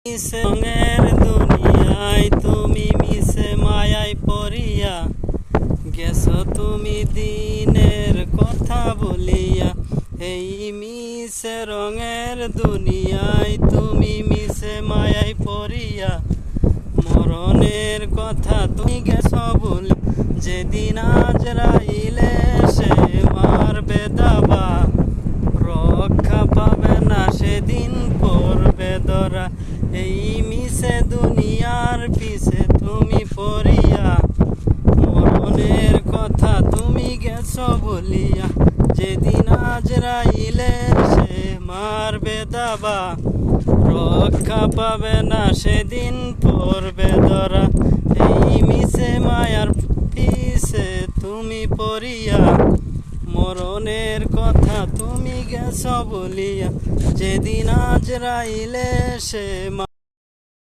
মিশে রঙের দুনিয়ায় তুমি মিশে মায়ায় পড়িয়া গেছো তুমি দিনের কথা বলিয়া। এই মিশে রঙের দুনিয়ায় তুমি মিশে মায়ায় পড়িয়া মরণের কথা তুমি গেছো বলি। যেদিন আজরাইলে সে মারবে দাবা, রক্ষা পাবে না সেদিন পড়বে ধরা। এই মিশে দুনিয়ার পিছে তুমি পড়িয়া মরণের কথা তুমি গেছো বলিয়া। যেদিন আজরাইলে সে মারবে দাবা, রক্ষা পাবে না সেদিন পড়বে ধরা। এই মিশে মায়ার পিছে তুমি পড়িয়া মরণের কথা তুমি গেছো বলিয়া। যেদিন আজরাইলে সে